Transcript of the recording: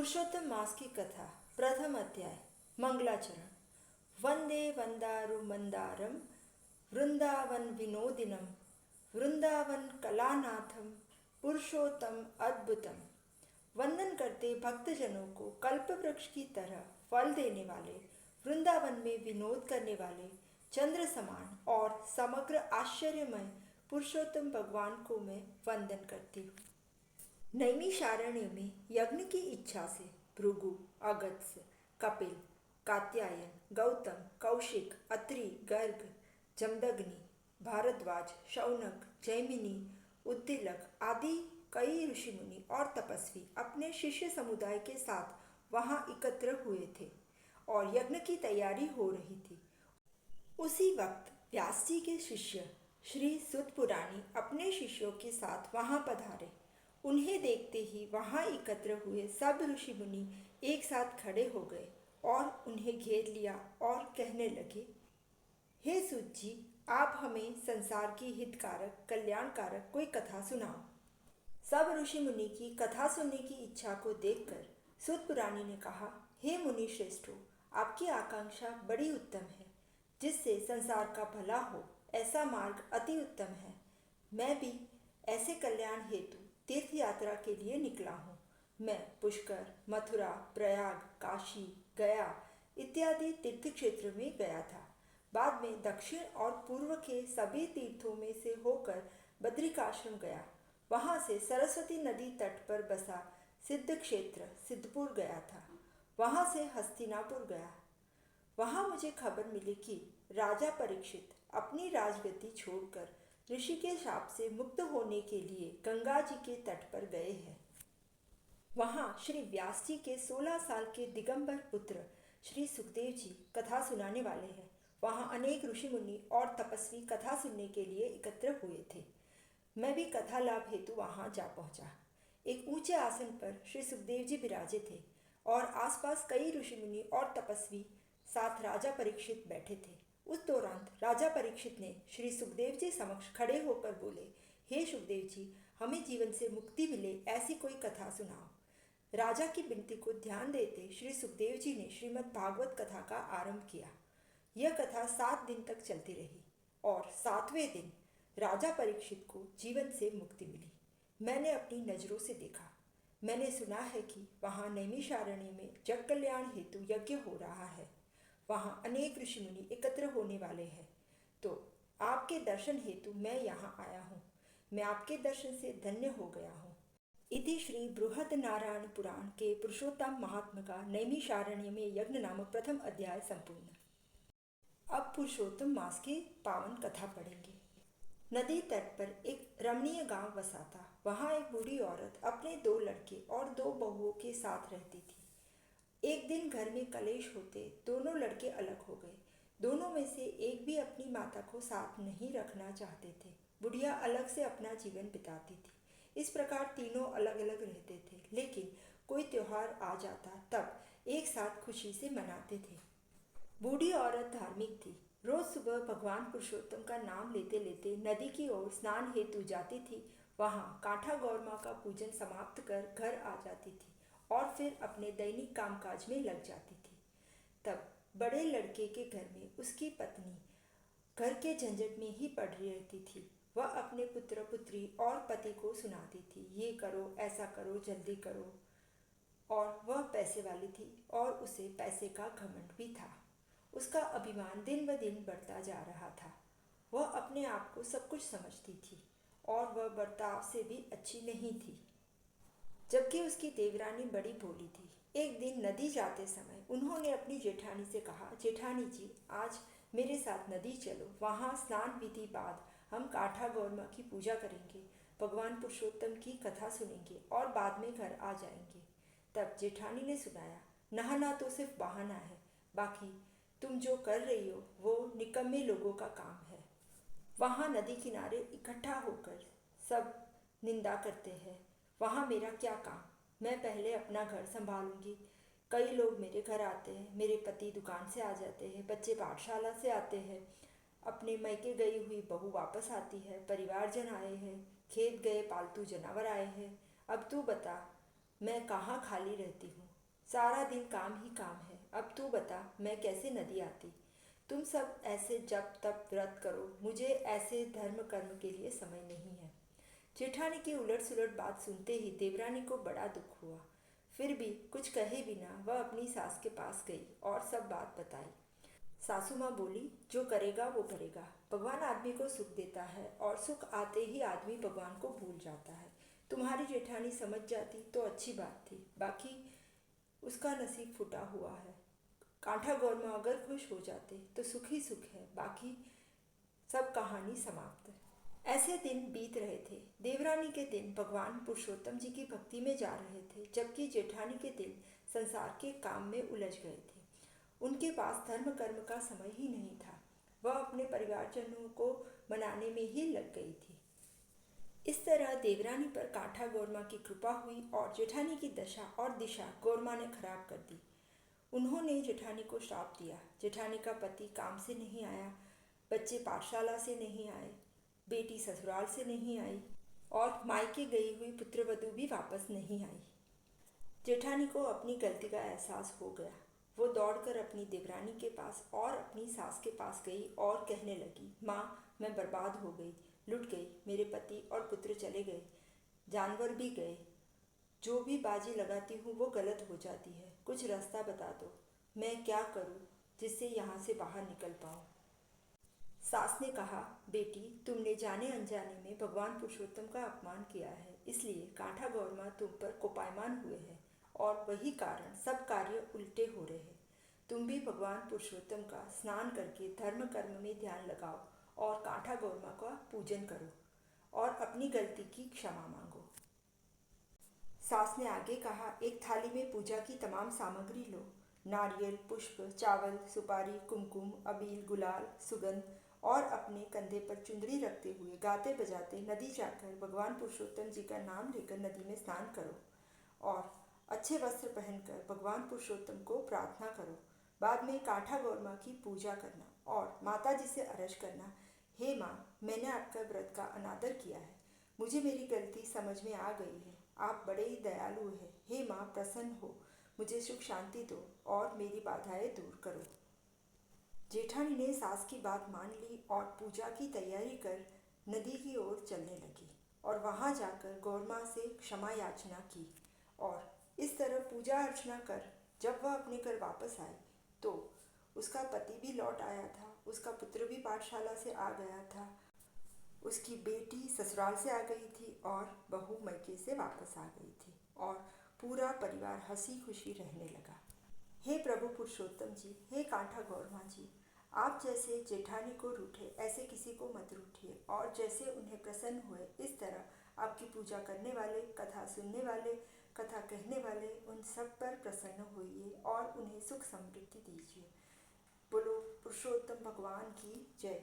पुरुषोत्तम मास की कथा प्रथम अध्याय मंगलाचरण। वंदे वंदारु मंदारम वृंदावन विनोदिनम वृंदावन कलानाथम पुरुषोत्तम अद्भुतम। वंदन करते भक्तजनों को कल्प वृक्ष की तरह फल देने वाले, वृंदावन में विनोद करने वाले, चंद्र समान और समग्र आश्चर्यमय पुरुषोत्तम भगवान को मैं वंदन करती हूँ। नैमिषारण्य में यज्ञ की इच्छा से भृगु, अगस्त्य, कपिल, कात्यायन, गौतम, कौशिक, अत्रि, गर्ग, जमदग्नि, भारद्वाज, शौनक, जैमिनी, उद्दिलक आदि कई ऋषि मुनि और तपस्वी अपने शिष्य समुदाय के साथ वहां एकत्र हुए थे और यज्ञ की तैयारी हो रही थी। उसी वक्त व्यास जी के शिष्य श्री सुत पुराणी अपने शिष्यों के साथ वहां पधारे। उन्हें देखते ही वहां एकत्र हुए सब ऋषि मुनि एक साथ खड़े हो गए और उन्हें घेर लिया और कहने लगे, हे सुत जी, आप हमें संसार की हितकारक कल्याणकारक कोई कथा सुनाओ। सब ऋषि मुनि की कथा सुनने की इच्छा को देखकर सुत पुराणी ने कहा, हे मुनि श्रेष्ठों, आपकी आकांक्षा बड़ी उत्तम है, जिससे संसार का भला हो ऐसा मार्ग अति उत्तम है। मैं भी ऐसे कल्याण हेतु तीर्थ यात्रा के लिए निकला हूँ। मैं पुष्कर, मथुरा, प्रयाग, काशी, गया इत्यादि तीर्थ क्षेत्र में गया था। बाद में दक्षिण और पूर्व के सभी तीर्थों में से होकर बद्रिकाश्रम गया। वहाँ से सरस्वती नदी तट पर बसा सिद्ध क्षेत्र सिद्धपुर गया था। वहाँ से हस्तिनापुर गया। वहाँ मुझे खबर मिली कि राजा परीक्षित अपनी राजगद्दी छोड़कर ऋषि के शाप से मुक्त होने के लिए गंगा जी के तट पर गए हैं। वहाँ श्री व्यास जी के 16 साल के दिगंबर पुत्र श्री सुखदेव जी कथा सुनाने वाले हैं। वहाँ अनेक ऋषि मुनि और तपस्वी कथा सुनने के लिए एकत्र हुए थे। मैं भी कथा लाभ हेतु वहाँ जा पहुँचा। एक ऊंचे आसन पर श्री सुखदेव जी विराजे थे और आसपास कई ऋषि मुनि और तपस्वी साथ राजा परीक्षित बैठे थे। उस दौरान राजा परीक्षित ने श्री सुखदेव जी समक्ष खड़े होकर बोले, हे सुखदेव जी, हमें जीवन से मुक्ति मिले ऐसी कोई कथा सुनाओ। राजा की विनती को ध्यान देते श्री सुखदेव जी ने श्रीमद् भागवत कथा का आरंभ किया। यह कथा 7 दिन तक चलती रही और 7वें दिन राजा परीक्षित को जीवन से मुक्ति मिली। मैंने अपनी नजरों से देखा। मैंने सुना है कि वहाँ नैमिषारण्य में जग कल्याण हेतु यज्ञ हो रहा है। वहाँ अनेक ऋषि मुनि एकत्र होने वाले हैं, तो आपके दर्शन हेतु मैं यहाँ आया हूँ। मैं आपके दर्शन से धन्य हो गया हूँ। इति श्री बृहद नारायण पुराण के पुरुषोत्तम महात्म का नैमिषारण्य में यज्ञ नामक प्रथम अध्याय संपूर्ण। अब पुरुषोत्तम मास की पावन कथा पढ़ेंगे। नदी तट पर एक रमणीय गांव बसा था। वहाँ एक बूढ़ी औरत अपने 2 लड़के और 2 बहुओं के साथ रहती थी। एक दिन घर में कलेश होते दोनों लड़के अलग हो गए। दोनों में से एक भी अपनी माता को साथ नहीं रखना चाहते थे। बुढ़िया अलग से अपना जीवन बिताती थी। इस प्रकार तीनों अलग अलग रहते थे, लेकिन कोई त्योहार आ जाता तब एक साथ खुशी से मनाते थे। बूढ़ी औरत धार्मिक थी। रोज सुबह भगवान पुरुषोत्तम का नाम लेते लेते नदी की ओर स्नान हेतु जाती थी। वहाँ कांठा गौर माँ का पूजन समाप्त कर घर आ जाती थी और फिर अपने दैनिक कामकाज में लग जाती थी। तब बड़े लड़के के घर में उसकी पत्नी घर के झंझट में ही पड़ी रहती थी। वह अपने पुत्र पुत्री और पति को सुनाती थी, ये करो, ऐसा करो, जल्दी करो। और वह पैसे वाली थी और उसे पैसे का घमंड भी था। उसका अभिमान दिन ब दिन बढ़ता जा रहा था। वह अपने आप को सब कुछ समझती थी और वह बर्ताव से भी अच्छी नहीं थी, जबकि उसकी देवरानी बड़ी भोली थी। एक दिन नदी जाते समय उन्होंने अपनी जेठानी से कहा, जेठानी जी, आज मेरे साथ नदी चलो। वहाँ स्नान विधि बाद हम कांठा गौर माँ की पूजा करेंगे, भगवान पुरुषोत्तम की कथा सुनेंगे और बाद में घर आ जाएंगे। तब जेठानी ने सुनाया, नहाना तो सिर्फ बहाना है, बाकी तुम जो कर रही हो वो निकम्मे लोगों का काम है। वहाँ नदी किनारे इकट्ठा होकर सब निंदा करते हैं। वहाँ मेरा क्या काम? मैं पहले अपना घर संभालूंगी। कई लोग मेरे घर आते हैं, मेरे पति दुकान से आ जाते हैं, बच्चे पाठशाला से आते हैं, अपने मैके गई हुई बहू वापस आती है, परिवारजन आए हैं, खेत गए पालतू जानवर आए हैं। अब तू बता, मैं कहाँ खाली रहती हूँ? सारा दिन काम ही काम है। अब तू बता मैं कैसे नदी आती। तुम सब ऐसे जप तप व्रत करो, मुझे ऐसे धर्म कर्म के लिए समय नहीं है। जेठानी की उलट सुलट बात सुनते ही देवरानी को बड़ा दुख हुआ। फिर भी कुछ कहे बिना वह अपनी सास के पास गई और सब बात बताई। सासू माँ बोली, जो करेगा वो करेगा। भगवान आदमी को सुख देता है और सुख आते ही आदमी भगवान को भूल जाता है। तुम्हारी जेठानी समझ जाती तो अच्छी बात थी, बाकी उसका नसीब फूटा हुआ है। कांठा गौरमा अगर खुश हो जाते तो सुख ही सुख है, बाकी सब कहानी समाप्त। ऐसे दिन बीत रहे थे। देवरानी के दिन भगवान पुरुषोत्तम जी की भक्ति में जा रहे थे, जबकि जेठानी के दिन संसार के काम में उलझ गए थे। उनके पास धर्म कर्म का समय ही नहीं था। वह अपने परिवारजनों को मनाने में ही लग गई थी। इस तरह देवरानी पर कांठा गौरमा की कृपा हुई और जेठानी की दशा और दिशा गौरमा ने खराब कर दी। उन्होंने जेठानी को श्राप दिया। जेठानी का पति काम से नहीं आया, बच्चे पाठशाला से नहीं आए, बेटी ससुराल से नहीं आई और मायके गई हुई पुत्रवधू भी वापस नहीं आई। जेठानी को अपनी गलती का एहसास हो गया। वो दौड़कर अपनी देवरानी के पास और अपनी सास के पास गई और कहने लगी, माँ मैं बर्बाद हो गई, लुट गई, मेरे पति और पुत्र चले गए, जानवर भी गए, जो भी बाजी लगाती हूँ वो गलत हो जाती है, कुछ रास्ता बता दो, मैं क्या करूँ जिससे यहाँ से बाहर निकल पाऊँ। सास ने कहा, बेटी तुमने जाने अनजाने में भगवान पुरुषोत्तम का अपमान किया है, इसलिए कांठा गौरमा तुम पर कोपायमान हुए हैं और वही कारण सब कार्य उल्टे हो रहे हैं। तुम भी भगवान पुरुषोत्तम का स्नान करके धर्म कर्म में ध्यान लगाओ और कांठा गौरमा का पूजन करो और अपनी गलती की क्षमा मांगो। सास ने आगे कहा, एक थाली में पूजा की तमाम सामग्री लो, नारियल, पुष्प, चावल, सुपारी, कुमकुम, अबील, गुलाल, सुगंध और अपने कंधे पर चुंदड़ी रखते हुए गाते बजाते नदी जाकर भगवान पुरुषोत्तम जी का नाम लेकर नदी में स्नान करो और अच्छे वस्त्र पहनकर भगवान पुरुषोत्तम को प्रार्थना करो। बाद में कांठा गौरमा की पूजा करना और माता जी से अर्ज करना, हे माँ मैंने आपका व्रत का अनादर किया है, मुझे मेरी गलती समझ में आ गई है, आप बड़े ही दयालु हैं, हे माँ प्रसन्न हो, मुझे सुख शांति दो और मेरी बाधाएं दूर करो। जेठानी ने सास की बात मान ली और पूजा की तैयारी कर नदी की ओर चलने लगी और वहां जाकर गौरमा से क्षमा याचना की। और इस तरह पूजा अर्चना कर जब वह अपने घर वापस आई तो उसका पति भी लौट आया था, उसका पुत्र भी पाठशाला से आ गया था, उसकी बेटी ससुराल से आ गई थी और बहू मैके से वापस आ गई थी और पूरा परिवार हंसी खुशी रहने लगा। हे प्रभु पुरुषोत्तम जी, हे कांठा गौरमा जी, आप जैसे जेठानी को रूठे ऐसे किसी को मत रूठिए और जैसे उन्हें प्रसन्न हुए इस तरह आपकी पूजा करने वाले, कथा सुनने वाले, कथा कहने वाले उन सब पर प्रसन्न होइए और उन्हें सुख समृद्धि दीजिए। बोलो पुरुषोत्तम भगवान की जय।